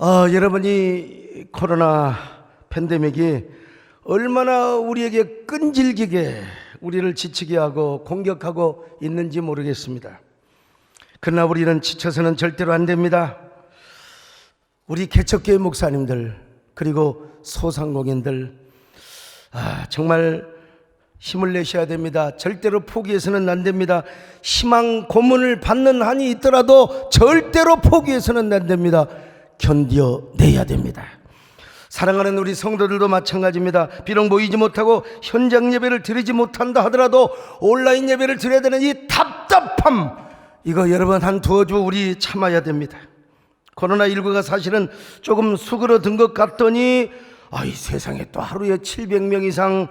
여러분이 코로나 팬데믹이 얼마나 우리에게 끈질기게 우리를 지치게 하고 공격하고 있는지 모르겠습니다. 그러나 우리는 지쳐서는 절대로 안 됩니다. 우리 개척교회 목사님들 그리고 소상공인들 정말 힘을 내셔야 됩니다. 절대로 포기해서는 안 됩니다. 희망 고문을 받는 한이 있더라도 절대로 포기해서는 안 됩니다. 견뎌내야 됩니다. 사랑하는 우리 성도들도 마찬가지입니다. 비록 모이지 못하고 현장 예배를 드리지 못한다 하더라도 온라인 예배를 드려야 되는 이 답답함, 이거 여러분 한 두어 주 우리 참아야 됩니다. 코로나19가 사실은 조금 수그러든 것 같더니 이 세상에 또 하루에 700명 이상,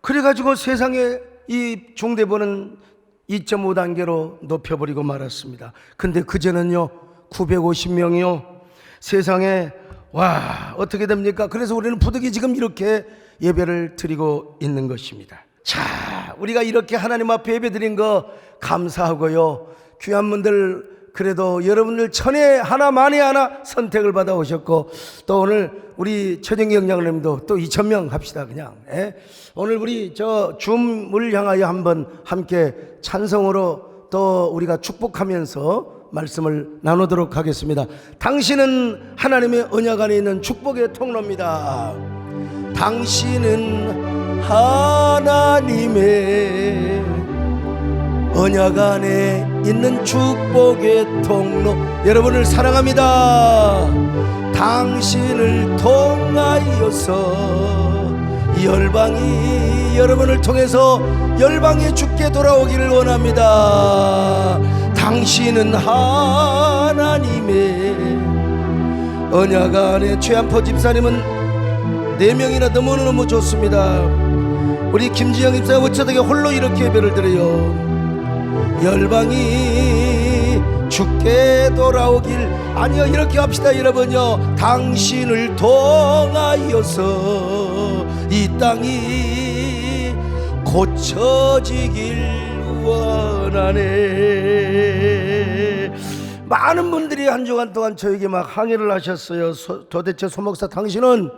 그래가지고 세상에 이 중대본은 2.5단계로 높여버리고 말았습니다. 근데 그제는요 950명이요 세상에 어떻게 됩니까? 그래서 우리는 부득이 지금 이렇게 예배를 드리고 있는 것입니다. 자, 우리가 이렇게 하나님 앞에 예배 드린 거 감사하고요, 귀한 분들 그래도 여러분들 천에 하나 만에 하나 선택을 받아 오셨고, 또 오늘 우리 최정기 영장님도 또 2,000명 합시다 그냥. 오늘 우리 저 줌을 향하여 한번 함께 찬성으로 또 우리가 축복하면서 말씀을 나누도록 하겠습니다. 당신은 하나님의 언약 안에 있는 축복의 통로입니다. 당신은 하나님의 언약 안에 있는 축복의 통로. 여러분을 사랑합니다. 당신을 통하여서 열방이 여러분을 통해서 열방에 주께 돌아오기를 원합니다. 당신은 하나님의 언약 안에. 최한포 집사님은 4명이나 너무너무 좋습니다. 우리 김지영 집사가 어쩌다가 홀로 이렇게 예배를 드려요. 열방이 주께 돌아오길. 아니요, 이렇게 합시다 여러분요. 당신을 통하여서 이 땅이 고쳐지길 원하네. 많은 분들이 한 주간 동안 저에게 막 항의를 하셨어요. 도대체 소목사 당신은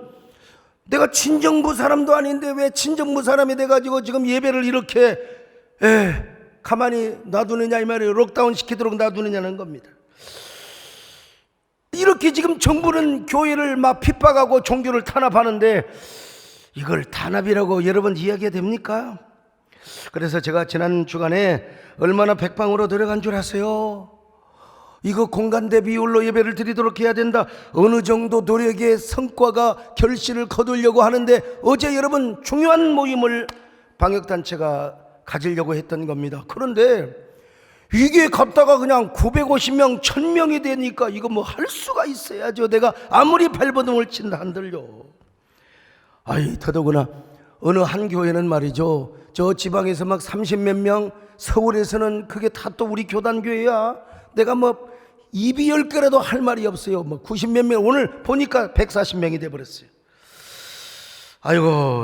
내가 친정부 사람도 아닌데 왜 친정부 사람이 돼가지고 지금 예배를 이렇게 가만히 놔두느냐 이 말이에요. 록다운 시키도록 놔두느냐는 겁니다. 이렇게 지금 정부는 교회를 막 핍박하고 종교를 탄압하는데 이걸 탄압이라고 여러분 이야기가 됩니까? 그래서 제가 지난 주간에 얼마나 백방으로 들어간 줄 아세요? 이거 공간대 비율로 예배를 드리도록 해야 된다. 어느 정도 노력의 성과가 결실을 거두려고 하는데 어제 여러분 중요한 모임을 방역단체가 가지려고 했던 겁니다. 그런데 이게 갔다가 그냥 950명, 1000명이 되니까 이거 뭐 할 수가 있어야죠. 내가 아무리 발버둥을 친다 한들요. 더더구나 어느 한 교회는 말이죠, 저 지방에서 막 30몇 명, 서울에서는 그게 다 또 우리 교단교회야. 내가 뭐 입이 10개라도 할 말이 없어요. 뭐 90몇 명, 오늘 보니까 140명이 돼버렸어요.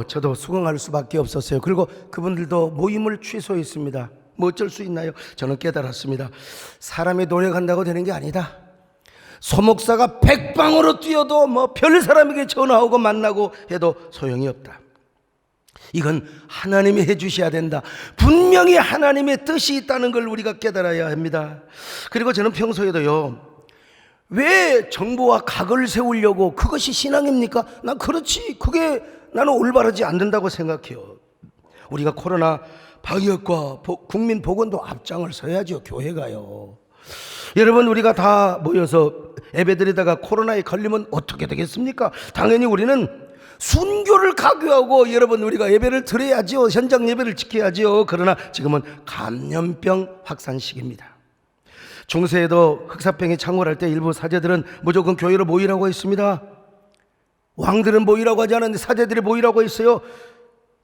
저도 수긍할 수밖에 없었어요. 그리고 그분들도 모임을 취소했습니다. 뭐 어쩔 수 있나요? 저는 깨달았습니다. 사람이 노력한다고 되는 게 아니다. 소목사가 백방으로 뛰어도 뭐 별 사람에게 전화하고 만나고 해도 소용이 없다. 이건 하나님이 해주셔야 된다. 분명히 하나님의 뜻이 있다는 걸 우리가 깨달아야 합니다. 그리고 저는 평소에도요, 왜 정부와 각을 세우려고, 그것이 신앙입니까? 난 그렇지, 그게 나는 올바르지 않는다고 생각해요. 우리가 코로나 방역과 국민 보건도 앞장을 서야죠. 교회가요. 여러분, 우리가 다 모여서 예배드리다가 코로나에 걸리면 어떻게 되겠습니까? 당연히 우리는 순교를 강요하고 여러분 우리가 예배를 드려야죠. 현장 예배를 지켜야죠. 그러나 지금은 감염병 확산 시기입니다. 중세에도 흑사병이 창궐할 때 일부 사제들은 무조건 교회로 모이라고 했습니다. 왕들은 모이라고 하지 않았는데 사제들이 모이라고 했어요.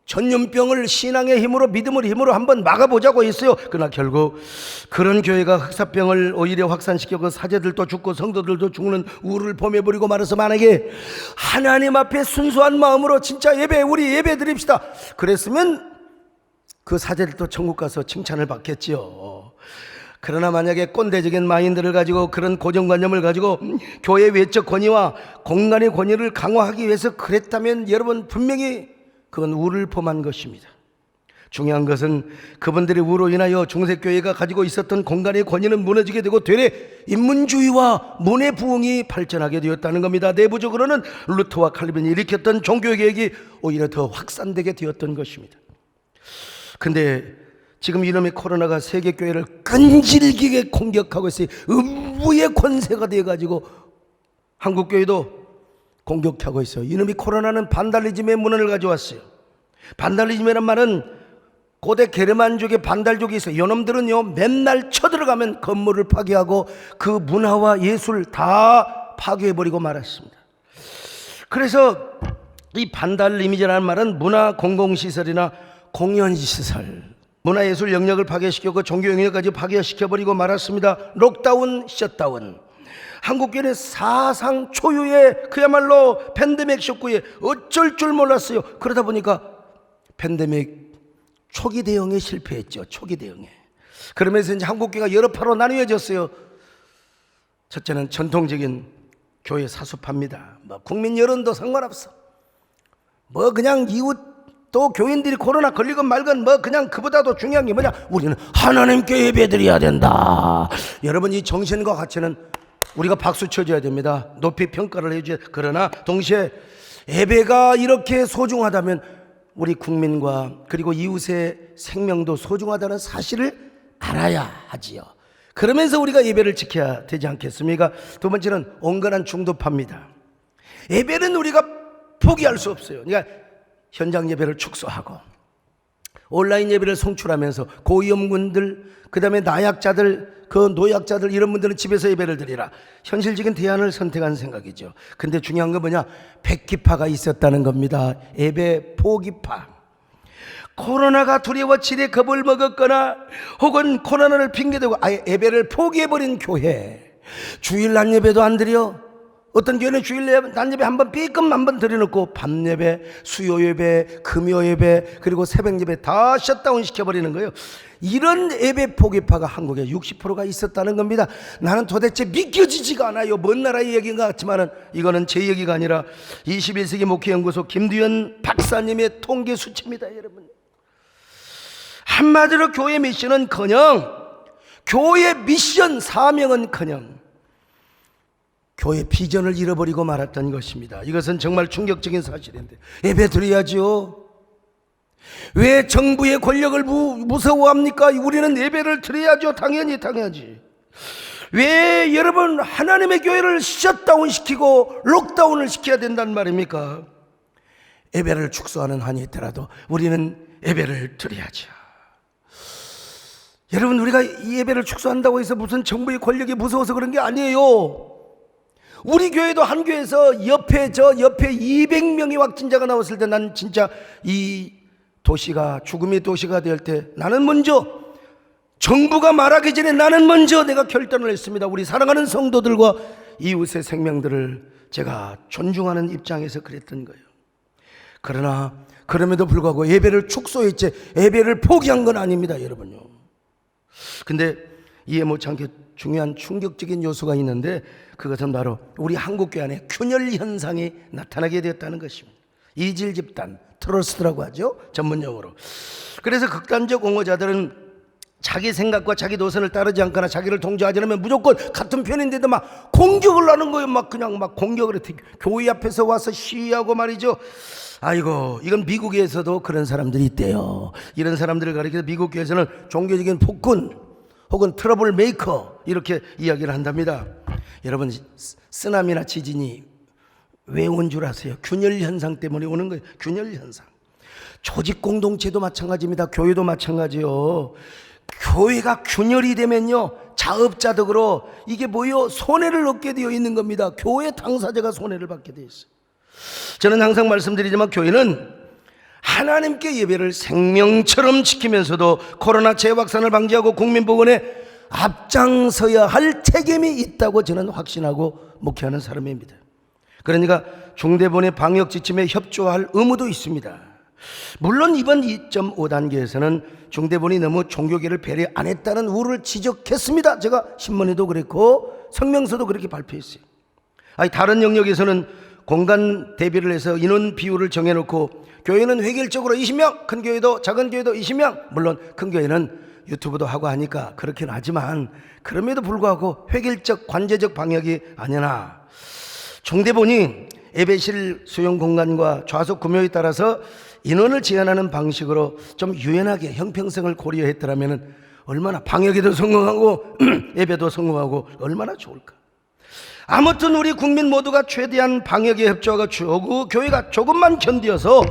전염병을 신앙의 힘으로, 믿음의 힘으로 한번 막아보자고 했어요. 그러나 결국 그런 교회가 흑사병을 오히려 확산시켜 그 사제들도 죽고 성도들도 죽는 우를 범해버리고 말해서, 만약에 하나님 앞에 순수한 마음으로 진짜 우리 예배 드립시다 그랬으면 그 사제들도 천국 가서 칭찬을 받겠지요. 그러나 만약에 꼰대적인 마인드를 가지고 그런 고정관념을 가지고 교회 외적 권위와 공간의 권위를 강화하기 위해서 그랬다면 여러분 분명히 그건 우를 범한 것입니다. 중요한 것은 그분들의 우로 인하여 중세교회가 가지고 있었던 공간의 권위는 무너지게 되고 되레 인문주의와 문해부흥이 발전하게 되었다는 겁니다. 내부적으로는 루터와 칼빈이 일으켰던 종교개혁이 오히려 더 확산되게 되었던 것입니다. 근데 지금 이놈의 코로나가 세계교회를 끈질기게 공격하고 있어요. 음부의 권세가 되어가지고 한국교회도 공격하고 있어요. 이놈의 코로나는 반달리즘의 문헌을 가져왔어요. 반달리즘이란 말은 고대 게르만족의 반달족이 있어요. 이놈들은요 맨날 쳐들어가면 건물을 파괴하고 그 문화와 예술 다 파괴해버리고 말았습니다. 그래서 이 반달리즘이라는 말은 문화 공공시설이나 공연시설, 문화예술 영역을 파괴시켰고 종교 영역까지 파괴시켜버리고 말았습니다. 록다운, 셧다운. 한국교회는 사상 초유의 그야말로 팬데믹 쇼크에 어쩔 줄 몰랐어요. 그러다 보니까 팬데믹 초기 대응에 실패했죠. 초기 대응에. 그러면서 이제 한국교회가 여러 파로 나뉘어졌어요. 첫째는 전통적인 교회 사수파입니다. 뭐 국민 여론도 상관없어. 뭐 그냥 이웃 또 교인들이 코로나 걸리건 말건 뭐 그냥 그보다도 중요한 게 뭐냐, 우리는 하나님께 예배드려야 된다. 여러분 이 정신과 가치는 우리가 박수 쳐줘야 됩니다. 높이 평가를 해줘야. 그러나 동시에 예배가 이렇게 소중하다면 우리 국민과 그리고 이웃의 생명도 소중하다는 사실을 알아야 하지요. 그러면서 우리가 예배를 지켜야 되지 않겠습니까? 두 번째는 온건한 중도파입니다. 예배는 우리가 포기할 수 없어요. 그러니까 현장 예배를 축소하고 온라인 예배를 송출하면서 고위험군들, 그 다음에 나약자들, 그 노약자들 이런 분들은 집에서 예배를 드리라. 현실적인 대안을 선택한 생각이죠. 근데 중요한 건 뭐냐, 백기파가 있었다는 겁니다. 예배 포기파. 코로나가 두려워 지레 겁을 먹었거나 혹은 코로나를 핑계대고 아예 예배를 포기해버린 교회. 주일 낮 예배도 안 드려. 어떤 교회는 주일 낮 예배 한번 삐끔 한번 드려놓고 밤 예배, 수요 예배, 금요 예배, 그리고 새벽 예배 다 셧다운 시켜버리는 거예요. 이런 예배 포기파가 한국에 60%가 있었다는 겁니다. 나는 도대체 믿겨지지가 않아요. 먼 나라의 얘기인 것 같지만은 이거는 제 얘기가 아니라 21세기 목회연구소 김두현 박사님의 통계 수치입니다, 여러분. 한마디로 교회 미션은커녕, 교회 미션 사명은커녕 교회 비전을 잃어버리고 말았던 것입니다. 이것은 정말 충격적인 사실인데 예배 드려야죠. 왜 정부의 권력을 무서워합니까? 우리는 예배를 드려야죠. 당연하지. 왜 여러분 하나님의 교회를 셧다운 시키고 록다운을 시켜야 된단 말입니까? 예배를 축소하는 한이 있더라도 우리는 예배를 드려야죠. 여러분 우리가 이 예배를 축소한다고 해서 무슨 정부의 권력이 무서워서 그런 게 아니에요. 우리 교회도 한 교회에서 옆에 200명의 확진자가 나왔을 때 난 진짜 이 도시가 죽음의 도시가 될 때 나는 먼저, 정부가 말하기 전에 나는 먼저 내가 결단을 했습니다. 우리 사랑하는 성도들과 이웃의 생명들을 제가 존중하는 입장에서 그랬던 거예요. 그러나 그럼에도 불구하고 예배를 축소했지 예배를 포기한 건 아닙니다, 여러분요. 근데 이해 못지않게 중요한 충격적인 요소가 있는데 그것은 바로 우리 한국교회 안에 균열 현상이 나타나게 되었다는 것입니다. 이질 집단, 트러스트라고 하죠, 전문용어로. 그래서 극단적 옹호자들은 자기 생각과 자기 노선을 따르지 않거나 자기를 통제하지 않으면 무조건 같은 편인데도 막 공격을 하는 거예요. 막 그냥 막 공격을 해. 교회 앞에서 와서 시위하고 말이죠. 아이고, 이건 미국에서도 그런 사람들이 있대요. 이런 사람들을 가리켜서 미국 교회에서는 종교적인 폭군 혹은 트러블 메이커 이렇게 이야기를 한답니다. 여러분 쓰나미나 지진이 왜 온 줄 아세요? 균열 현상 때문에 오는 거예요. 균열 현상. 조직 공동체도 마찬가지입니다. 교회도 마찬가지요. 교회가 균열이 되면요 자업자득으로 이게 뭐요? 손해를 얻게 되어 있는 겁니다. 교회 당사자가 손해를 받게 되어 있어요. 저는 항상 말씀드리지만 교회는 하나님께 예배를 생명처럼 지키면서도 코로나 재확산을 방지하고 국민보건에 앞장서야 할 책임이 있다고 저는 확신하고 목회하는 사람입니다. 그러니까 중대본의 방역 지침에 협조할 의무도 있습니다. 물론 이번 2.5단계에서는 중대본이 너무 종교계를 배려 안 했다는 우를 지적했습니다. 제가 신문에도 그랬고 성명서도 그렇게 발표했어요. 아니, 다른 영역에서는 공간 대비를 해서 인원 비율을 정해놓고 교회는 획일적으로 20명, 큰 교회도 작은 교회도 20명, 물론 큰 교회는 유튜브도 하고 하니까 그렇긴 하지만 그럼에도 불구하고 획일적 관제적 방역이 아니나 중대본이 예배실 수용 공간과 좌석 구묘에 따라서 인원을 제한하는 방식으로 좀 유연하게 형평성을 고려했더라면 얼마나 방역에도 성공하고 예배도 성공하고 얼마나 좋을까. 아무튼 우리 국민 모두가 최대한 방역에 협조하고 교회가 조금만 견디어서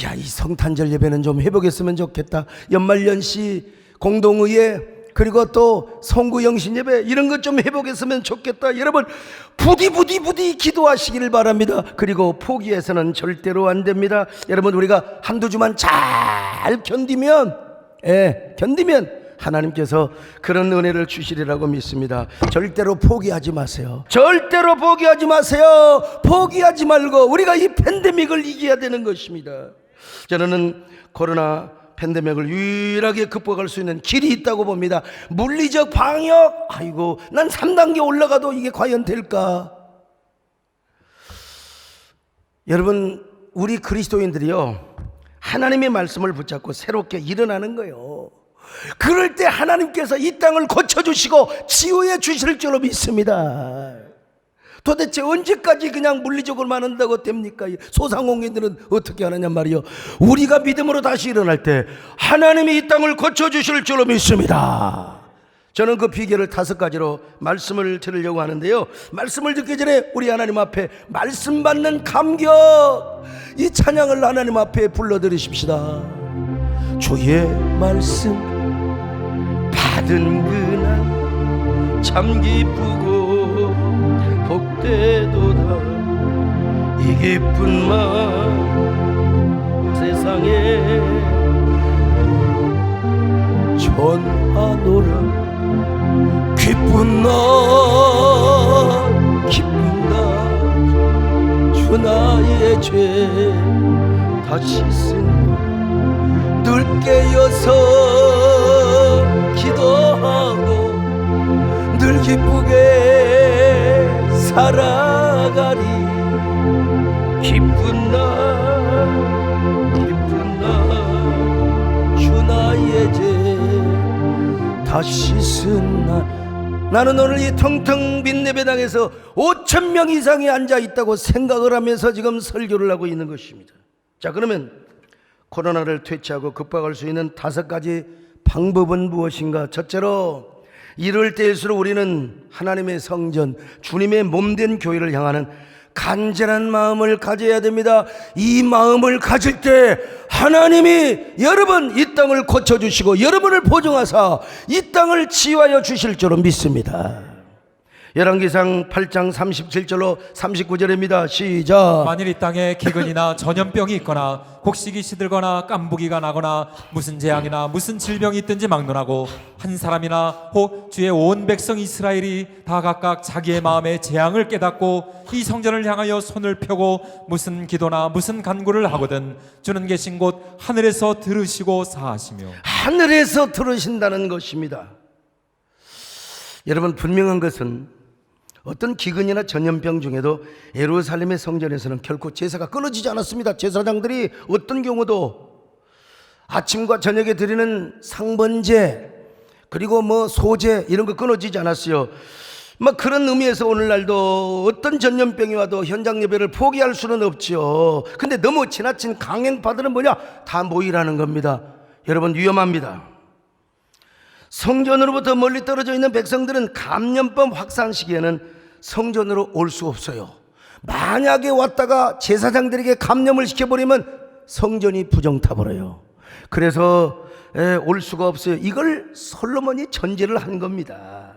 야, 이 성탄절 예배는 좀 해보겠으면 좋겠다. 연말연시 공동의회 그리고 또 성구 영신 예배 이런 것 좀 해보겠으면 좋겠다. 여러분 부디 기도하시기를 바랍니다. 그리고 포기해서는 절대로 안 됩니다. 여러분 우리가 한두 주만 잘 견디면 하나님께서 그런 은혜를 주시리라고 믿습니다. 절대로 포기하지 마세요. 절대로 포기하지 마세요. 포기하지 말고 우리가 이 팬데믹을 이겨야 되는 것입니다. 저는 코로나 팬데믹을 유일하게 극복할 수 있는 길이 있다고 봅니다. 물리적 방역. 아이고, 난 3단계 올라가도 이게 과연 될까? 여러분, 우리 그리스도인들이요, 하나님의 말씀을 붙잡고 새롭게 일어나는 거예요. 그럴 때 하나님께서 이 땅을 고쳐주시고 치유해 주실 줄로 믿습니다. 도대체 언제까지 그냥 물리적으로만 한다고 됩니까? 소상공인들은 어떻게 하느냐 말이요. 우리가 믿음으로 다시 일어날 때 하나님이 이 땅을 고쳐주실 줄로 믿습니다. 저는 그 비결을 5가지로 말씀을 드리려고 하는데요. 말씀을 듣기 전에 우리 하나님 앞에 말씀 받는 감격, 이 찬양을 하나님 앞에 불러드리십시다. 주의 말씀 받은 그날 참 기쁘고 복되도다. 이 기쁜 마음 세상에 전하노라. 기쁜 날 주 나의 죄 다 씻은 늘 깨어서 기도하고 늘 기쁘게 살아가리. 기쁜 날 주 나의 죄 다 씻은 날. 나는 오늘 이 텅텅 빈 예배당에서 5,000명 이상이 앉아있다고 생각을 하면서 지금 설교를 하고 있는 것입니다. 자, 그러면 코로나를 퇴치하고 극복할 수 있는 5가지 방법은 무엇인가? 첫째로, 이럴 때일수록 우리는 하나님의 성전, 주님의 몸된 교회를 향하는 간절한 마음을 가져야 됩니다. 이 마음을 가질 때 하나님이 여러분 이 땅을 고쳐주시고 여러분을 보증하사 이 땅을 치유하여 주실 줄로 믿습니다. 열왕기상 8장 37절로 39절입니다. 시작. 만일 이 땅에 기근이나 전염병이 있거나 곡식이 시들거나 깐부기가 나거나 무슨 재앙이나 무슨 질병이 있든지 막론하고 한 사람이나 혹 주의 온 백성 이스라엘이 다 각각 자기의 마음의 재앙을 깨닫고 이 성전을 향하여 손을 펴고 무슨 기도나 무슨 간구를 하거든 주는 계신 곳 하늘에서 들으시고 사하시며. 하늘에서 들으신다는 것입니다. 여러분, 분명한 것은 어떤 기근이나 전염병 중에도 예루살렘의 성전에서는 결코 제사가 끊어지지 않았습니다. 제사장들이 어떤 경우도 아침과 저녁에 드리는 상번제 그리고 소제 이런 거 끊어지지 않았어요. 그런 의미에서 오늘날도 어떤 전염병이 와도 현장 예배를 포기할 수는 없죠. 근데 너무 지나친 강행파들은 뭐냐? 다 모이라는 겁니다. 여러분, 위험합니다. 성전으로부터 멀리 떨어져 있는 백성들은 감염병 확산 시기에는 성전으로 올 수 없어요. 만약에 왔다가 제사장들에게 감염을 시켜버리면 성전이 부정타버려요. 그래서 올 수가 없어요. 이걸 솔로몬이 전제를 한 겁니다.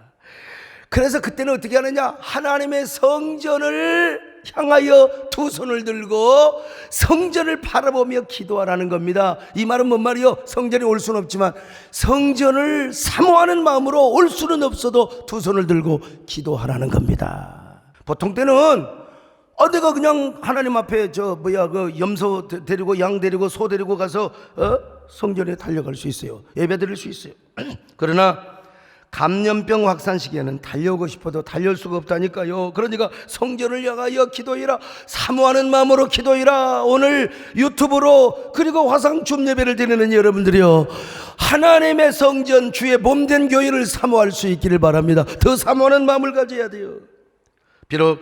그래서 그때는 어떻게 하느냐? 하나님의 성전을 향하여 두 손을 들고 성전을 바라보며 기도하라는 겁니다. 이 말은 뭔 말이요? 성전이 올 수는 없지만 성전을 사모하는 마음으로 올 수는 없어도 두 손을 들고 기도하라는 겁니다. 보통 때는 내가 그냥 하나님 앞에 그 염소 데리고 양 데리고 소 데리고 가서 성전에 달려갈 수 있어요. 예배 드릴 수 있어요. 그러나 감염병 확산 시기에는 달려오고 싶어도 달려올 수가 없다니까요. 그러니까 성전을 향하여 기도해라. 사모하는 마음으로 기도해라. 오늘 유튜브로 그리고 화상춤 예배를 드리는 여러분들이요, 하나님의 성전, 주의 몸된 교회를 사모할 수 있기를 바랍니다. 더 사모하는 마음을 가져야 돼요. 비록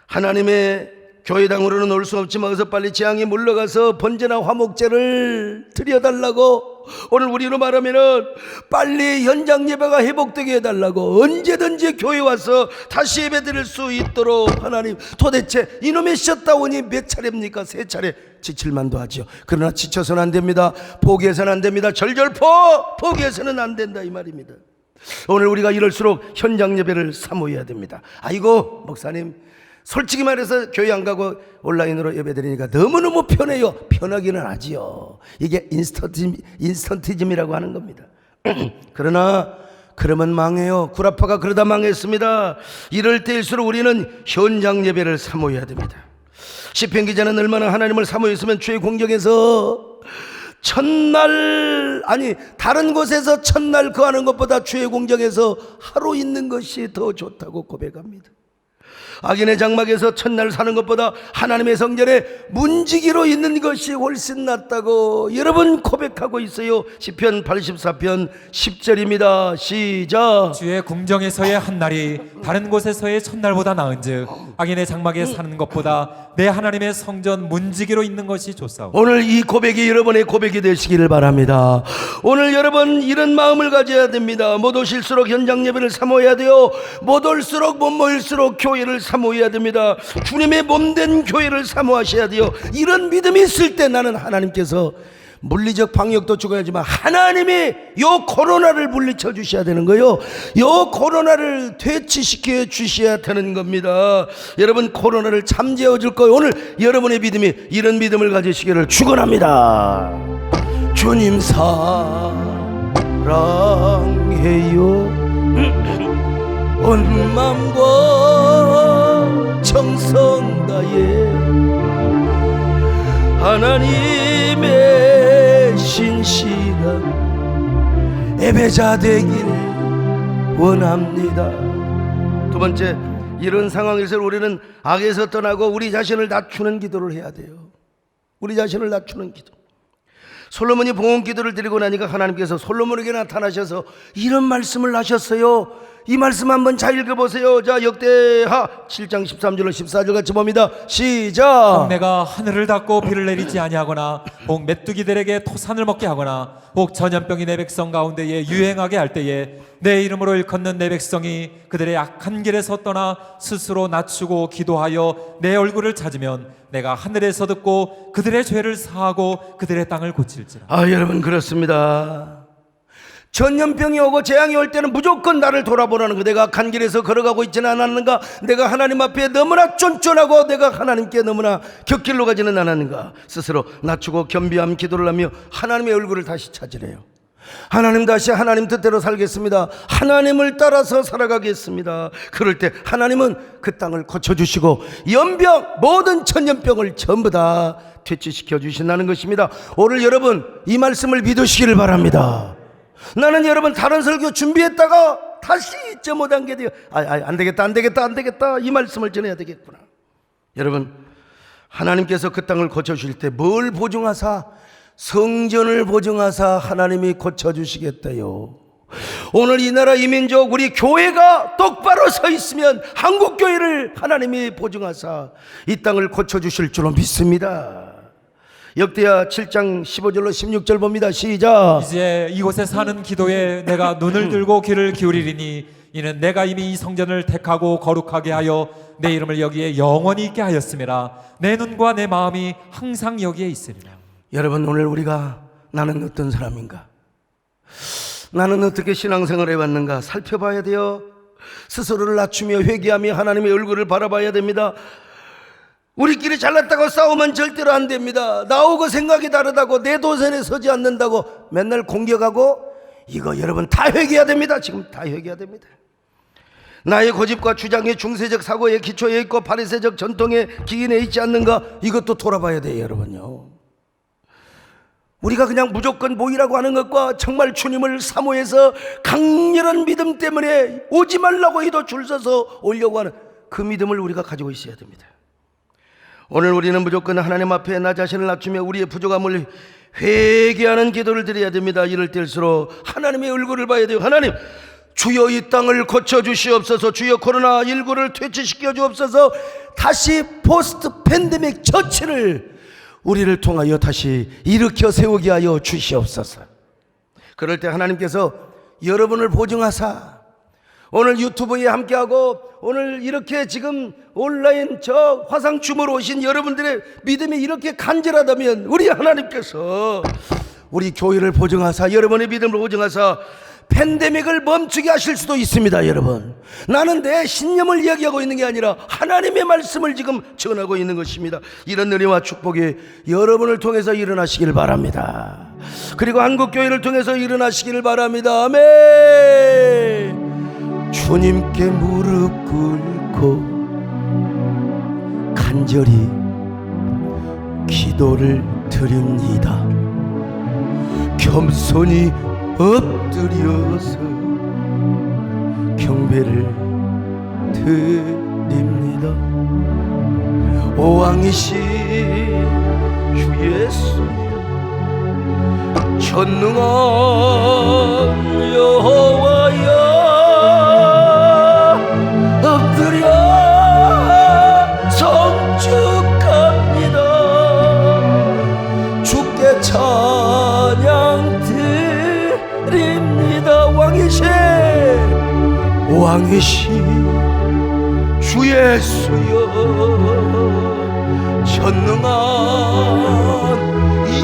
하나님의 교회당으로는 올 수 없지만 어서 빨리 재앙이 물러가서 번제나 화목제를 드려달라고, 오늘 우리로 말하면은 빨리 현장 예배가 회복되게 해달라고, 언제든지 교회 와서 다시 예배 드릴 수 있도록 하나님, 도대체 이놈의 셧다운이 몇 차례입니까? 3차례. 지칠만도 하죠. 그러나 지쳐서는 안 됩니다. 포기해서는 안 됩니다. 포기해서는 안 된다 이 말입니다. 오늘 우리가 이럴수록 현장 예배를 사모해야 됩니다. 아이고 목사님, 솔직히 말해서 교회 안 가고 온라인으로 예배 드리니까 너무너무 편해요. 편하기는 하지요. 이게 인스턴티즘이라고 하는 겁니다. 그러나 그러면 망해요. 구라파가 그러다 망했습니다. 이럴 때일수록 우리는 현장 예배를 사모해야 됩니다. 시편 기자는 얼마나 하나님을 사모했으면 주의 공경에서 다른 곳에서 첫날 거하는 것보다 주의 공경에서 하루 있는 것이 더 좋다고 고백합니다. 악인의 장막에서 첫날 사는 것보다 하나님의 성전에 문지기로 있는 것이 훨씬 낫다고 여러분 고백하고 있어요. 시편 84편 10절입니다. 시작. 주의 궁정에서의 한날이 다른 곳에서의 첫날보다 나은즉 악인의 장막에 사는 것보다 내 하나님의 성전 문지기로 있는 것이 좋사오. 오늘 이 고백이 여러분의 고백이 되시기를 바랍니다. 오늘 여러분 이런 마음을 가져야 됩니다. 못 오실수록 현장 예배를 사모해야 돼요. 못 올수록 못 모일수록 교회를 사모해야 됩니다. 주님의 몸된 교회를 사모하셔야 돼요. 이런 믿음이 있을 때 나는 하나님께서 물리적 방역도 죽어야지만 하나님이 요 코로나를 물리쳐 주셔야 되는 거예요. 요 코로나를 퇴치시켜 주셔야 되는 겁니다. 여러분 코로나를 잠재워 줄 거예요. 오늘 여러분의 믿음이 이런 믿음을 가지시기를 축원합니다. 주님 사랑해요. 온 마음과 정성 다해 하나님의 신실한 예배자 되길 원합니다. 두 번째, 이런 상황에서 우리는 악에서 떠나고 우리 자신을 낮추는 기도를 해야 돼요. 우리 자신을 낮추는 기도. 솔로몬이 봉헌 기도를 드리고 나니까 하나님께서 솔로몬에게 나타나셔서 이런 말씀을 하셨어요. 이 말씀 한번 잘 읽어보세요. 자, 역대하 7장 13절로 14절 같이 봅니다. 시작. 내가 하늘을 닫고 비를 내리지 아니하거나 혹 메뚜기들에게 토산을 먹게 하거나 혹 전염병이 내 백성 가운데에 유행하게 할 때에 내 이름으로 일컫는 내 백성이 그들의 악한 길에서 떠나 스스로 낮추고 기도하여 내 얼굴을 찾으면 내가 하늘에서 듣고 그들의 죄를 사하고 그들의 땅을 고칠지라. 여러분 그렇습니다. 전염병이 오고 재앙이 올 때는 무조건 나를 돌아보라는 거. 내가 악한 길에서 걸어가고 있지는 않았는가? 내가 하나님 앞에 너무나 쫀쫀하고 내가 하나님께 너무나 곁길로 가지는 않았는가? 스스로 낮추고 겸비함 기도를 하며 하나님의 얼굴을 다시 찾으래요. 하나님, 다시 하나님 뜻대로 살겠습니다. 하나님을 따라서 살아가겠습니다. 그럴 때 하나님은 그 땅을 고쳐주시고 연병, 모든 전염병을 전부 다 퇴치시켜 주신다는 것입니다. 오늘 여러분 이 말씀을 믿으시기를 바랍니다. 나는 여러분 다른 설교 준비했다가 다시 2.5단계 돼요. 안 되겠다 이 말씀을 전해야 되겠구나. 여러분 하나님께서 그 땅을 고쳐주실 때 뭘 보증하사? 성전을 보증하사 하나님이 고쳐주시겠다요. 오늘 이 나라 이 민족 우리 교회가 똑바로 서 있으면 한국교회를 하나님이 보증하사 이 땅을 고쳐주실 줄로 믿습니다. 역대하 7장 15절로 16절 봅니다. 시작. 이제 이곳에 사는 기도에 내가 눈을 들고 귀를 기울이리니 이는 내가 이미 이 성전을 택하고 거룩하게 하여 내 이름을 여기에 영원히 있게 하였음이라. 내 눈과 내 마음이 항상 여기에 있으리라. 여러분 오늘 우리가 나는 어떤 사람인가? 나는 어떻게 신앙생활을 해왔는가 살펴봐야 돼요. 스스로를 낮추며 회개하며 하나님의 얼굴을 바라봐야 됩니다. 우리끼리 잘났다고 싸우면 절대로 안 됩니다. 나오고 생각이 다르다고 내 도선에 서지 않는다고 맨날 공격하고 이거 여러분 다 회개해야 됩니다. 지금 다 회개해야 됩니다. 나의 고집과 주장이 중세적 사고의 기초에 있고 바리새적 전통의 기인에 있지 않는가? 이것도 돌아봐야 돼요, 여러분요. 우리가 그냥 무조건 모이라고 하는 것과 정말 주님을 사모해서 강렬한 믿음 때문에 오지 말라고 해도 줄 서서 오려고 하는 그 믿음을 우리가 가지고 있어야 됩니다. 오늘 우리는 무조건 하나님 앞에 나 자신을 낮추며 우리의 부족함을 회개하는 기도를 드려야 됩니다. 이럴 때일수록 하나님의 얼굴을 봐야 돼요. 하나님, 주여 이 땅을 고쳐주시옵소서. 주여 코로나19를 퇴치시켜 주옵소서. 다시 포스트 팬데믹 처치를 우리를 통하여 다시 일으켜 세우게 하여 주시옵소서. 그럴 때 하나님께서 여러분을 보증하사 오늘 유튜브에 함께하고 오늘 이렇게 지금 온라인 저 화상춤으로 오신 여러분들의 믿음이 이렇게 간절하다면 우리 하나님께서 우리 교회를 보증하사 여러분의 믿음을 보증하사 팬데믹을 멈추게 하실 수도 있습니다. 여러분, 나는 내 신념을 이야기하고 있는 게 아니라 하나님의 말씀을 지금 전하고 있는 것입니다. 이런 은혜와 축복이 여러분을 통해서 일어나시길 바랍니다. 그리고 한국교회를 통해서 일어나시길 바랍니다. 아멘. 주님께 무릎 꿇고 간절히 기도를 드립니다. 겸손히 엎드려서 경배를 드립니다. 오왕이신 주 예수, 전능한 여호와여, 엎드려 성축합니다. 주께 찬양 드립니다. 왕이신 주 예수여, 전능한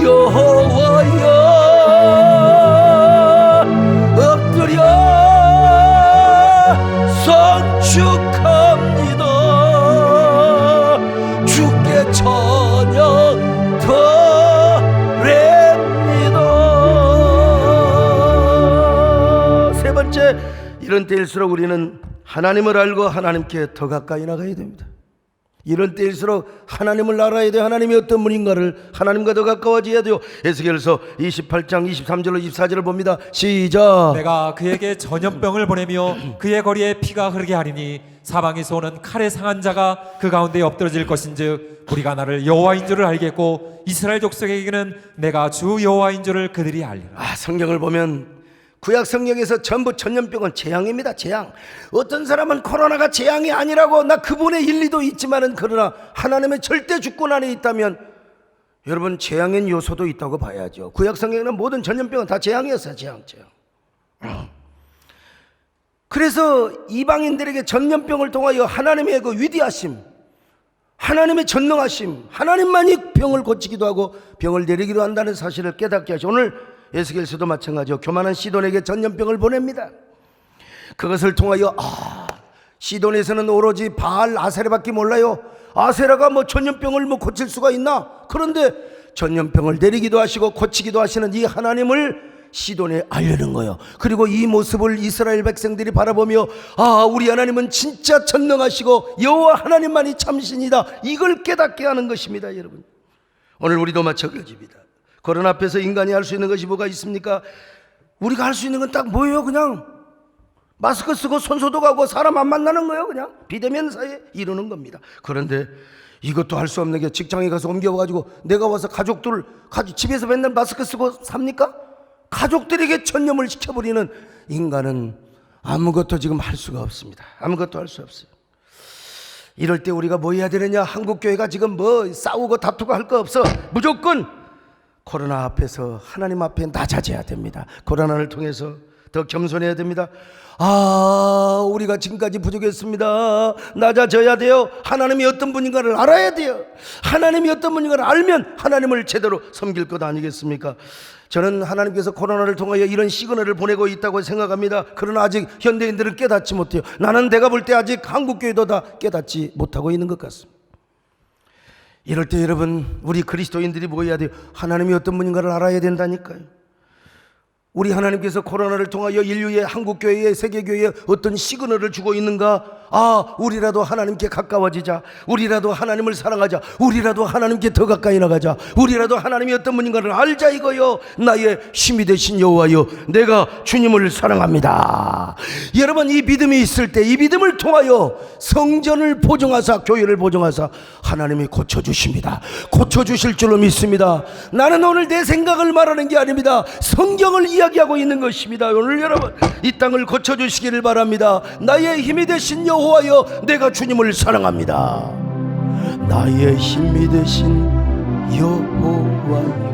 여호와여, 엎드려 선축합니다. 주께 찬양 드립니다. 세 번째, 이런 때일수록 우리는 하나님을 알고 하나님께 더 가까이 나가야 됩니다. 이런 때일수록 하나님을 알아야 돼요. 하나님이 어떤 분인가를 하나님과 더 가까워져야 돼요. 에스겔서 28장 23절로 24절을 봅니다. 시작. 내가 그에게 전염병을 보내며 그의 거리에 피가 흐르게 하리니 사방에서 오는 칼에 상한 자가 그 가운데 엎드러질 것인즉 우리가 나를 여호와인 줄을 알겠고 이스라엘 족속에게는 내가 주 여호와인 줄을 그들이 알리라. 성경을 보면 구약 성경에서 전부 전염병은 재앙입니다. 재앙. 어떤 사람은 코로나가 재앙이 아니라고, 나 그분의 일리도 있지만은 그러나 하나님의 절대 주권 안에 있다면 여러분 재앙의 요소도 있다고 봐야죠. 구약 성경에는 모든 전염병은 다 재앙이었어요. 재앙. 그래서 이방인들에게 전염병을 통하여 하나님의 그 위대하심, 하나님의 전능하심, 하나님만이 병을 고치기도 하고 병을 내리기도 한다는 사실을 깨닫게 하시고, 오늘 에스겔서도 마찬가지요. 교만한 시돈에게 전염병을 보냅니다. 그것을 통하여 시돈에서는 오로지 바알 아세라밖에 몰라요. 아세라가 뭐 전염병을 뭐 고칠 수가 있나? 그런데 전염병을 내리기도 하시고 고치기도 하시는 이 하나님을 시돈에 알려는 거예요. 그리고 이 모습을 이스라엘 백성들이 바라보며 우리 하나님은 진짜 전능하시고 여호와 하나님만이 참신이다, 이걸 깨닫게 하는 것입니다. 여러분, 오늘 우리도 마찬가지입니다. 코로나 앞에서 인간이 할 수 있는 것이 뭐가 있습니까? 우리가 할 수 있는 건 딱 뭐예요? 그냥 마스크 쓰고 손 소독하고 사람 안 만나는 거예요. 그냥 비대면 사이에 이루는 겁니다. 그런데 이것도 할 수 없는 게 직장에 가서 옮겨가지고 내가 와서 가족들 집에서 맨날 마스크 쓰고 삽니까? 가족들에게 전염을 시켜버리는 인간은 아무것도 지금 할 수가 없습니다. 아무것도 할 수 없어요. 이럴 때 우리가 뭐 해야 되느냐? 한국교회가 지금 뭐 싸우고 다투고 할 거 없어. 무조건 코로나 앞에서 하나님 앞에 낮아져야 됩니다. 코로나를 통해서 더 겸손해야 됩니다. 우리가 지금까지 부족했습니다. 낮아져야 돼요. 하나님이 어떤 분인가를 알아야 돼요. 하나님이 어떤 분인가를 알면 하나님을 제대로 섬길 것 아니겠습니까? 저는 하나님께서 코로나를 통하여 이런 시그널을 보내고 있다고 생각합니다. 그러나 아직 현대인들은 깨닫지 못해요. 나는 내가 볼 때 아직 한국교회도 다 깨닫지 못하고 있는 것 같습니다. 이럴 때 여러분, 우리 그리스도인들이 뭐 해야 돼요? 하나님이 어떤 분인가를 알아야 된다니까요. 우리 하나님께서 코로나를 통하여 인류의 한국교회에 세계교회에 어떤 시그널을 주고 있는가? 아, 우리라도 하나님께 가까워지자. 우리라도 하나님을 사랑하자. 우리라도 하나님께 더 가까이 나가자. 우리라도 하나님이 어떤 분인가를 알자 이거요. 나의 힘이 되신 여호와여, 내가 주님을 사랑합니다. 여러분, 이 믿음이 있을 때, 이 믿음을 통하여 성전을 보증하사, 교회를 보증하사 하나님이 고쳐주십니다. 고쳐주실 줄로 믿습니다. 나는 오늘 내 생각을 말하는 게 아닙니다. 성경을 이야기하고 있는 것입니다. 오늘 여러분, 이 땅을 고쳐주시기를 바랍니다. 나의 힘이 되신 여호와여, 내가 주님을 사랑합니다. 나의 힘이 되신 여호와여,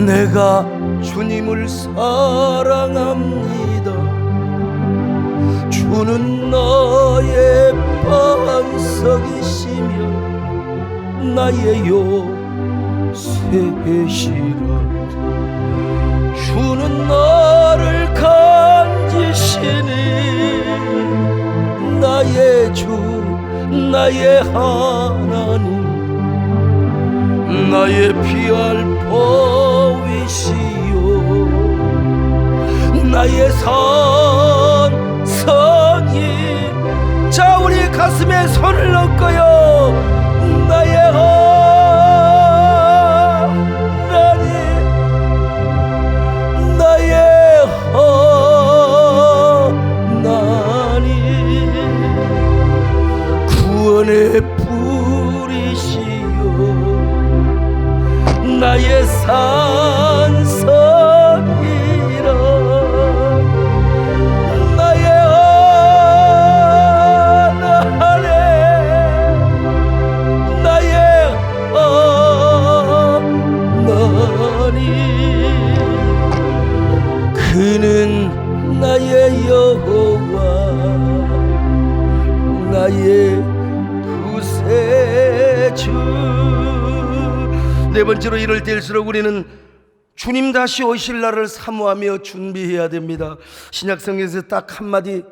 내가 주님을 사랑합니다. 주는 나의 반석이시며 나의 요새시라. 주는 나를 간지시니 나의 주, 나의 하나님, 나의 피할 보위시요, 나의 선성이. 자, 우리 가슴에 손을 얹고요. 나의 하나님, 나의 하나님, 구원의 뿌리시요, 나의 산성이라. 나의 하나님, 나의 하나님, 그는 나의 여호와, 나의 구세주. 네 번째로, 이럴 때일수록 우리는 주님 다시 오실 날을 사모하며 준비해야 됩니다. 신약성경에서 딱 한마디,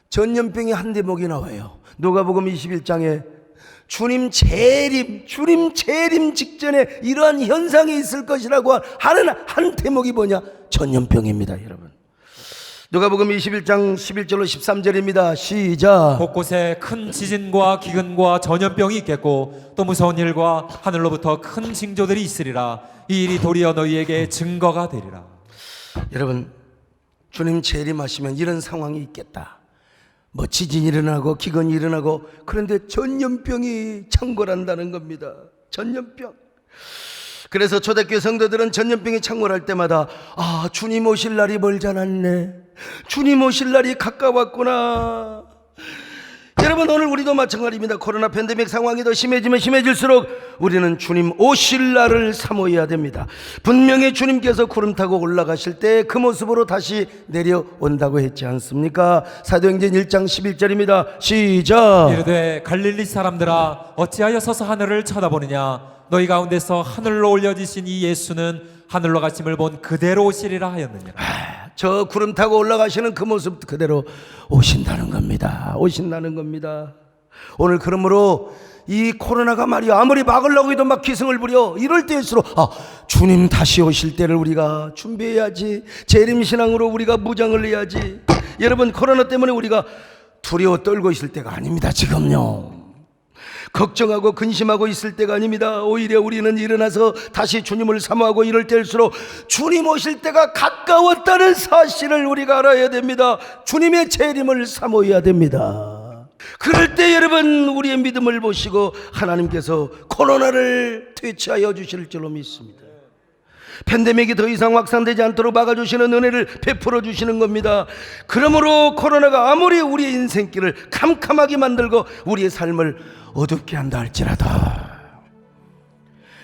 전염병이 한 대목이 나와요. 누가복음 21장에 주님 재림 직전에 이러한 현상이 있을 것이라고 하는 한 대목이 뭐냐? 전염병입니다, 여러분. 누가복음 21장 11절로 13절입니다. 시작. 곳곳에 큰 지진과 기근과 전염병이 있겠고 또 무서운 일과 하늘로부터 큰 징조들이 있으리라. 이 일이 도리어 너희에게 증거가 되리라. 여러분, 주님 재림하시면 이런 상황이 있겠다. 뭐 지진이 일어나고 기근이 일어나고, 그런데 전염병이 창궐한다는 겁니다. 전염병. 그래서 초대교회 성도들은 전염병이 창궐할 때마다, 아, 주님 오실 날이 멀지 않았네, 주님 오실 날이 가까웠구나. 여러분, 오늘 우리도 마찬가지입니다. 코로나 팬데믹 상황이 더 심해지면 심해질수록 우리는 주님 오실 날을 사모해야 됩니다. 분명히 주님께서 구름 타고 올라가실 때 그 모습으로 다시 내려온다고 했지 않습니까? 사도행전 1장 11절입니다. 시작. 이르되 갈릴리 사람들아, 어찌하여 서서 하늘을 쳐다보느냐? 너희 가운데서 하늘로 올려지신 이 예수는 하늘로 가심을 본 그대로 오시리라 하였느니라. 저 구름 타고 올라가시는 그 모습 그대로 오신다는 겁니다. 오신다는 겁니다. 오늘 그러므로 이 코로나가 말이야, 아무리 막으려고 해도 막 기승을 부려. 이럴 때일수록, 아, 주님 다시 오실 때를 우리가 준비해야지. 재림신앙으로 우리가 무장을 해야지. 여러분, 코로나 때문에 우리가 두려워 떨고 있을 때가 아닙니다. 지금요, 걱정하고 근심하고 있을 때가 아닙니다. 오히려 우리는 일어나서 다시 주님을 사모하고 이럴 때일수록 주님 오실 때가 가까웠다는 사실을 우리가 알아야 됩니다. 주님의 재림을 사모해야 됩니다. 그럴 때 여러분, 우리의 믿음을 보시고 하나님께서 코로나를 퇴치하여 주실 줄로 믿습니다. 팬데믹이 더 이상 확산되지 않도록 막아주시는 은혜를 베풀어 주시는 겁니다. 그러므로 코로나가 아무리 우리의 인생길을 캄캄하게 만들고 우리의 삶을 어둡게 한다 할지라도,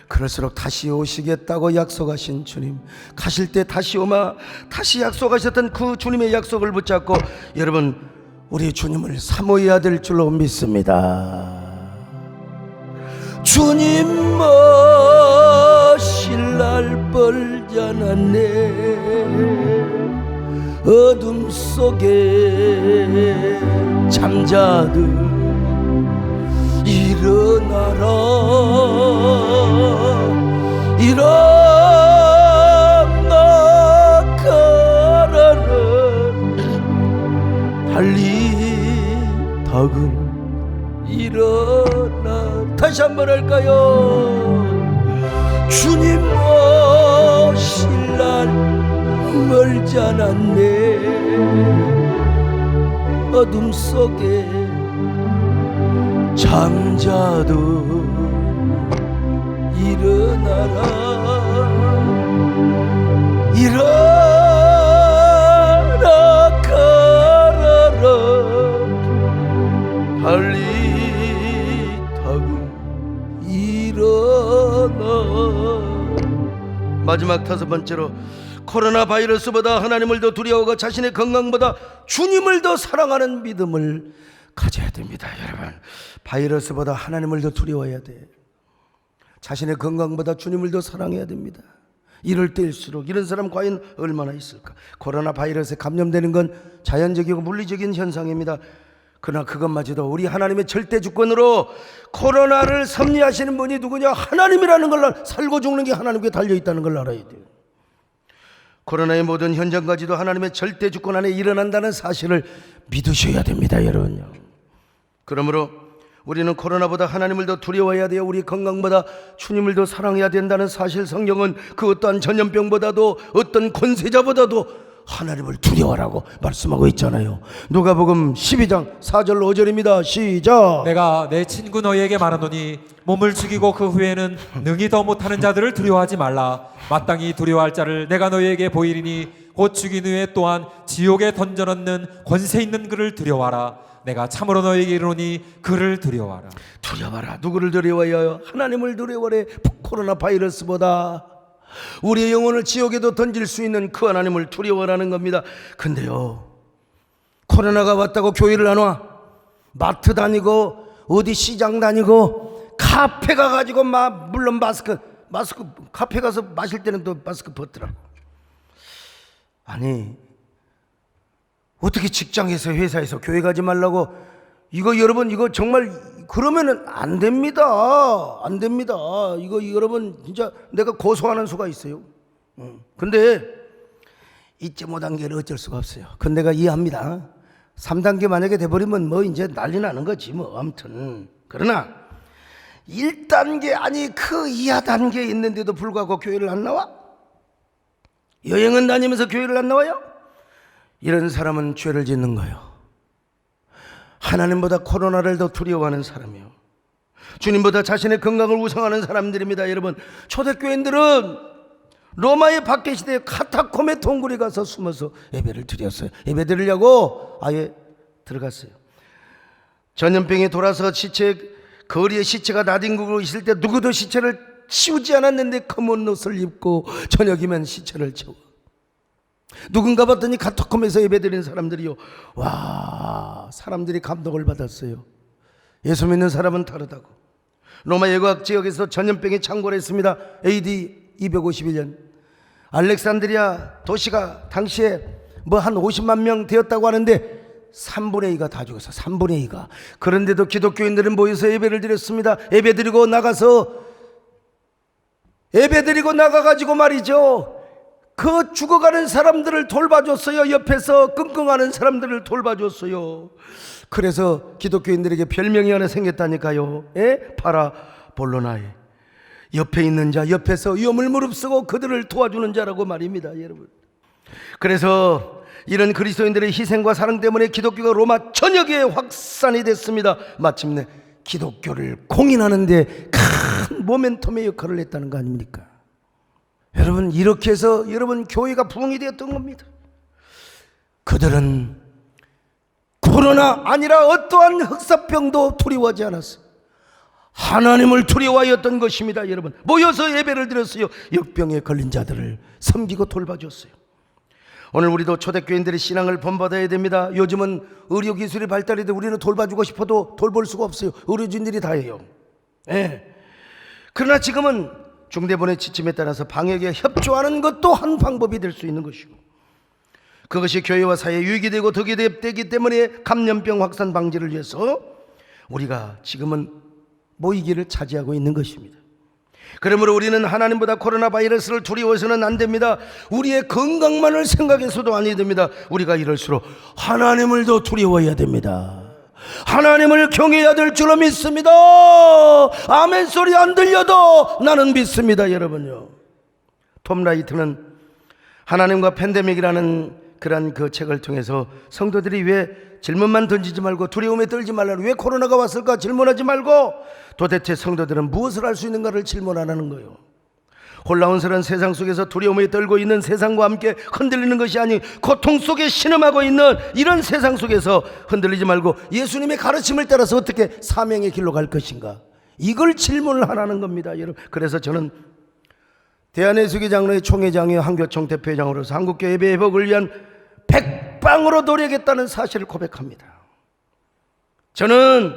그럴수록 다시 오시겠다고 약속하신 주님, 가실 때 다시 오마, 다시 약속하셨던 그 주님의 약속을 붙잡고 여러분, 우리 주님을 사모해야 될 줄로 믿습니다. 주님 오실 날 멀지 않았네. 어둠 속에 잠자듯 일어나라, 일어나라. 다시 한번 할까요? 주님 오실 날 멀지 않았네. 어둠 속에 잠자도 일어나라, 일어나 걸어라, 달리 타고 일어나. 마지막 5번째로, 코로나 바이러스보다 하나님을 더 두려워하고 자신의 건강보다 주님을 더 사랑하는 믿음을 가져야 됩니다. 여러분, 바이러스보다 하나님을 더 두려워해야 돼. 자신의 건강보다 주님을 더 사랑해야 됩니다. 이럴 때일수록 이런 사람 과연 얼마나 있을까? 코로나 바이러스에 감염되는 건 자연적이고 물리적인 현상입니다. 그러나 그것마저도 우리 하나님의 절대 주권으로 코로나를 섭리하시는 분이 누구냐? 하나님이라는 걸, 살고 죽는 게 하나님께 달려있다는 걸 알아야 돼요. 코로나의 모든 현장까지도 하나님의 절대 주권 안에 일어난다는 사실을 믿으셔야 됩니다, 여러분요. 그러므로 우리는 코로나보다 하나님을 더 두려워해야 돼요. 우리 건강보다 주님을 더 사랑해야 된다는 사실, 성경은 그 어떠한 전염병보다도 어떤 권세자보다도 하나님을 두려워하라고 말씀하고 있잖아요. 누가복음 12장 4절 5절입니다. 시작. 내가 내 친구 너희에게 말하노니 몸을 죽이고 그 후에는 능히 더 못하는 자들을 두려워하지 말라. 마땅히 두려워할 자를 내가 너희에게 보이리니 곧 죽인 후에 또한 지옥에 던져넣는 권세 있는 그를 두려워하라. 내가 참으로 너희에게 이르노니 그를 두려워하라. 두려워하라. 누구를 두려워해요? 하나님을 두려워해. 코로나 바이러스보다 우리의 영혼을 지옥에도 던질 수 있는 그 하나님을 두려워하라는 겁니다. 근데요, 코로나가 왔다고 교회를 안 와. 마트 다니고 어디 시장 다니고 카페 가가지고 물론 마스크 카페 가서 마실 때는 또 마스크 벗더라고. 아니, 어떻게 직장에서, 회사에서 교회 가지 말라고? 이거 여러분, 이거 정말 그러면은 안 됩니다. 안 됩니다. 이거 여러분 진짜 내가 고소하는 수가 있어요. 근데 잊지 못한 게 어쩔 수가 없어요. 그건 내가 이해합니다. 3단계 만약에 돼버리면 뭐 이제 난리 나는 거지 뭐. 아무튼 그러나 1단계, 아니 그 이하 단계에 있는데도 불구하고 교회를 안 나와? 여행은 다니면서 교회를 안 나와요? 이런 사람은 죄를 짓는 거예요. 하나님보다 코로나를 더 두려워하는 사람이요, 주님보다 자신의 건강을 우상하는 사람들입니다. 여러분, 초대교인들은 로마의 박해 시대에 카타콤의 동굴에 가서 숨어서 예배를 드렸어요. 예배 드리려고 아예 들어갔어요. 전염병이 돌아서 거리에 시체가 나뒹굴고 있을 때 누구도 시체를 치우지 않았는데 검은 옷을 입고 저녁이면 시체를 채워. 누군가 봤더니 카타콤에서 예배드리는 사람들이요, 와, 사람들이 감동을 받았어요. 예수 믿는 사람은 다르다고. 로마 예과학 지역에서 전염병이 창궐했습니다. AD 251년 알렉산드리아 도시가 당시에 뭐 한 50만 명 되었다고 하는데 3분의 2가 다 죽었어. 3분의 2가. 그런데도 기독교인들은 모여서 예배를 드렸습니다. 예배드리고 나가가지고 말이죠, 그 죽어가는 사람들을 돌봐줬어요. 옆에서 끙끙하는 사람들을 돌봐줬어요. 그래서 기독교인들에게 별명이 하나 생겼다니까요. 파라볼로나에, 옆에 있는 자, 옆에서 위험을 무릅쓰고 그들을 도와주는 자라고 말입니다, 여러분. 그래서 이런 그리스도인들의 희생과 사랑 때문에 기독교가 로마 전역에 확산이 됐습니다. 마침내 기독교를 공인하는 데 큰 모멘텀의 역할을 했다는 거 아닙니까? 여러분, 이렇게 해서 여러분 교회가 부흥이 되었던 겁니다. 그들은 코로나 아니라 어떠한 흑사병도 두려워하지 않았어요. 하나님을 두려워하였던 것입니다. 여러분, 모여서 예배를 드렸어요. 역병에 걸린 자들을 섬기고 돌봐줬어요. 오늘 우리도 초대교인들의 신앙을 본받아야 됩니다. 요즘은 의료기술이 발달이 돼 우리는 돌봐주고 싶어도 돌볼 수가 없어요. 의료진들이 다 해요. 그러나 지금은 중대본의 지침에 따라서 방역에 협조하는 것도 한 방법이 될 수 있는 것이고, 그것이 교회와 사회에 유익이 되고 덕이 되기 때문에 감염병 확산 방지를 위해서 우리가 지금은 모이기를 차지하고 있는 것입니다. 그러므로 우리는 하나님보다 코로나 바이러스를 두려워해서는 안 됩니다. 우리의 건강만을 생각해서도 아니 됩니다. 우리가 이럴수록 하나님을 더 두려워해야 됩니다. 하나님을 경외해야 될 줄로 믿습니다. 아멘 소리 안 들려도 나는 믿습니다. 여러분요, 톰 라이트는 하나님과 팬데믹이라는 그런 그 책을 통해서 성도들이 왜 질문만 던지지 말고 두려움에 떨지 말라고, 왜 코로나가 왔을까 질문하지 말고 도대체 성도들은 무엇을 할 수 있는가를 질문하라는 거예요. 혼란스러운 세상 속에서 두려움에 떨고 있는 세상과 함께 흔들리는 것이 아닌 고통 속에 신음하고 있는 이런 세상 속에서 흔들리지 말고 예수님의 가르침을 따라서 어떻게 사명의 길로 갈 것인가, 이걸 질문을 하라는 겁니다, 여러분. 그래서 저는 대한예수교 장로의 총회장이요 한교총 대표회장으로서 한국교회 예배 회복을 위한 백방으로 노력했다는 사실을 고백합니다. 저는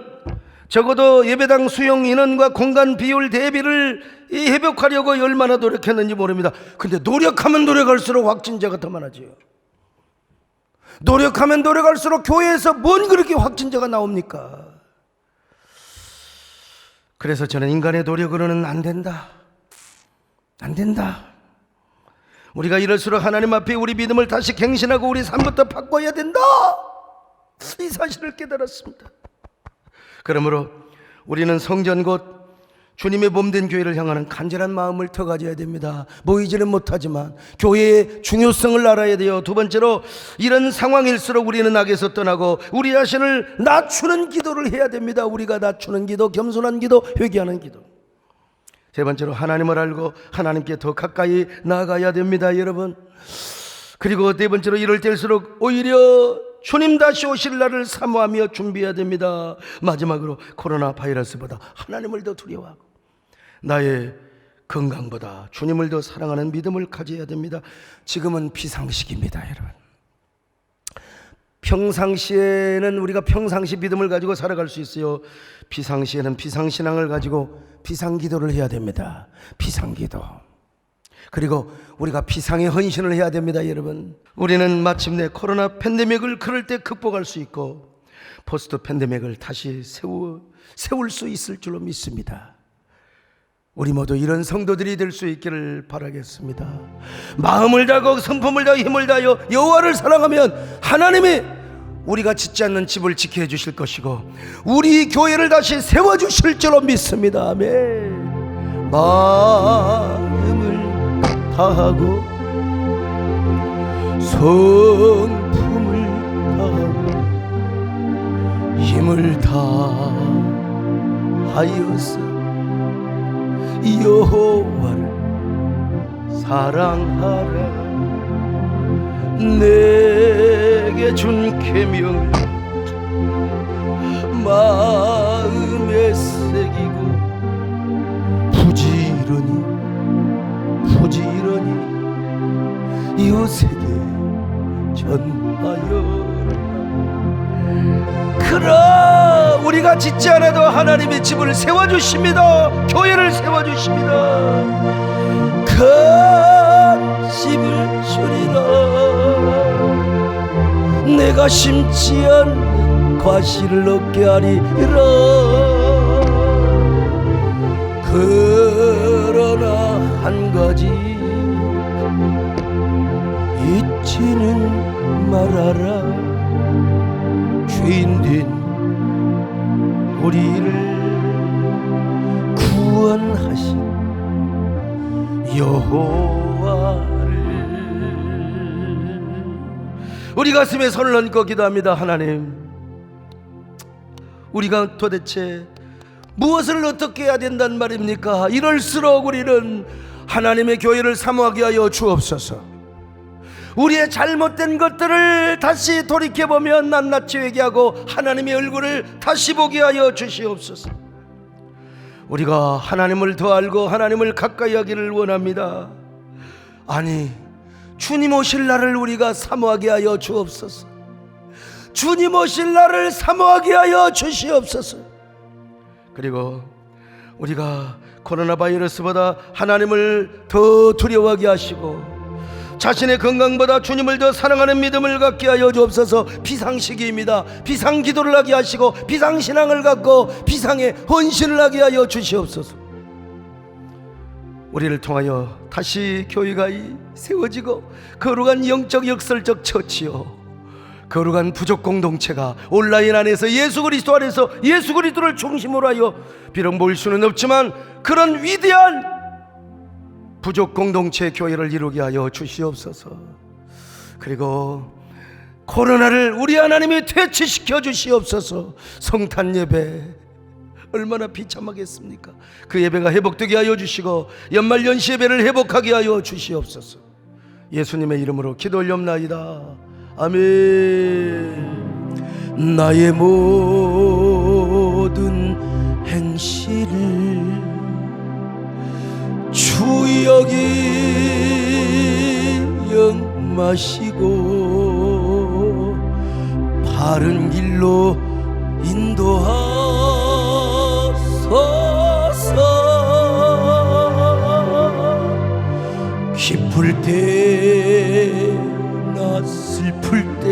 적어도 예배당 수용 인원과 공간 비율 대비를 회복하려고 얼마나 노력했는지 모릅니다. 근데 노력하면 노력할수록 확진자가 더 많아져요. 노력하면 노력할수록 교회에서 뭔 그렇게 확진자가 나옵니까? 그래서 저는 인간의 노력으로는 안 된다. 우리가 이럴수록 하나님 앞에 우리 믿음을 다시 갱신하고 우리 삶부터 바꿔야 된다, 이 사실을 깨달았습니다. 그러므로 우리는 성전 곧 주님의 몸된 교회를 향하는 간절한 마음을 더 가져야 됩니다. 모이지는 못하지만 교회의 중요성을 알아야 돼요. 두 번째로, 이런 상황일수록 우리는 악에서 떠나고 우리 자신을 낮추는 기도를 해야 됩니다. 우리가 낮추는 기도, 겸손한 기도, 회개하는 기도. 세 번째로, 하나님을 알고 하나님께 더 가까이 나아가야 됩니다, 여러분. 그리고 네 번째로, 이럴 때일수록 오히려 주님 다시 오실 날을 사모하며 준비해야 됩니다. 마지막으로, 코로나 바이러스보다 하나님을 더 두려워하고 나의 건강보다 주님을 더 사랑하는 믿음을 가져야 됩니다. 지금은 비상시기입니다, 여러분. 평상시에는 우리가 평상시 믿음을 가지고 살아갈 수 있어요. 비상시에는 비상신앙을 가지고 비상기도를 해야 됩니다. 비상기도. 그리고 우리가 비상의 헌신을 해야 됩니다, 여러분. 우리는 마침내 코로나 팬데믹을 그럴 때 극복할 수 있고 포스트 팬데믹을 다시 세울 수 있을 줄로 믿습니다. 우리 모두 이런 성도들이 될 수 있기를 바라겠습니다. 마음을 다하고 성품을 다하고 힘을 다하여 여호와를 사랑하면 하나님이 우리가 짓지 않는 집을 지켜 주실 것이고 우리 교회를 다시 세워주실 줄로 믿습니다. 아멘. 마음을 다하고 성품을 다하고 힘을 다하여서 여호와를 사랑하라. 내게 준 계명을 마음에 새기고 부지런히 이웃에게 전하여라. 그러나 우리가 짓지 않아도 하나님의 집을 세워주십니다. 교회를 세워주십니다. 큰 집을 주리라. 내가 심지 않는 과실을 얻게 하리라. 그러나 한 가지 잊지는 말아라. 죄인된 우리를 구원하신 여호와를. 우리 가슴에 손을 얹고 기도합니다. 하나님, 우리가 도대체 무엇을 어떻게 해야 된단 말입니까? 이럴수록 우리는 하나님의 교회를 사모하게 하여 주옵소서. 우리의 잘못된 것들을 다시 돌이켜보며 낱낱이 회개하고 하나님의 얼굴을 다시 보게 하여 주시옵소서. 우리가 하나님을 더 알고 하나님을 가까이 하기를 원합니다. 아니, 주님 오실 날을 우리가 사모하게 하여 주옵소서. 주님 오실 날을 사모하게 하여 주시옵소서. 그리고 우리가 코로나 바이러스보다 하나님을 더 두려워하게 하시고 자신의 건강보다 주님을 더 사랑하는 믿음을 갖게 하여 주옵소서. 비상시기입니다. 비상기도를 하게 하시고 비상신앙을 갖고 비상의 헌신을 하게 하여 주시옵소서. 우리를 통하여 다시 교회가 세워지고 거룩한 영적 역설적 처치요, 거룩한 부족 공동체가 온라인 안에서 예수 그리스도 안에서 예수 그리스도를 중심으로 하여 비록 모일 수는 없지만 그런 위대한 부족 공동체 교회를 이루게 하여 주시옵소서. 그리고 코로나를 우리 하나님이 퇴치시켜 주시옵소서. 성탄 예배 얼마나 비참하겠습니까? 그 예배가 회복되게 하여 주시고 연말연시 예배를 회복하게 하여 주시옵소서. 예수님의 이름으로 기도 올려옵나이다. 아멘. 나의 모든 행실을 주 여기 영마시고 바른 길로 인도하소서. 기쁠 때나 슬플 때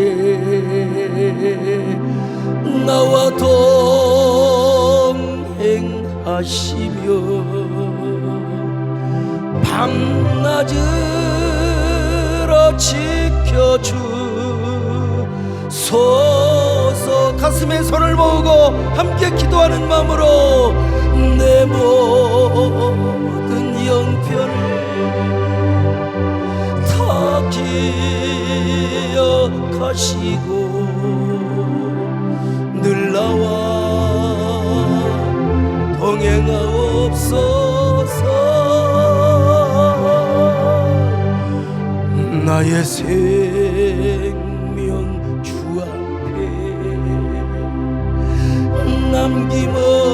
나와 동행하시며 밤낮으로 지켜주소서. 가슴에 손을 모으고 함께 기도하는 마음으로 내 모든 영편을 다 기억하시고 늘 나와 동행하옵소서. 나의 생명 주 앞에 남김없이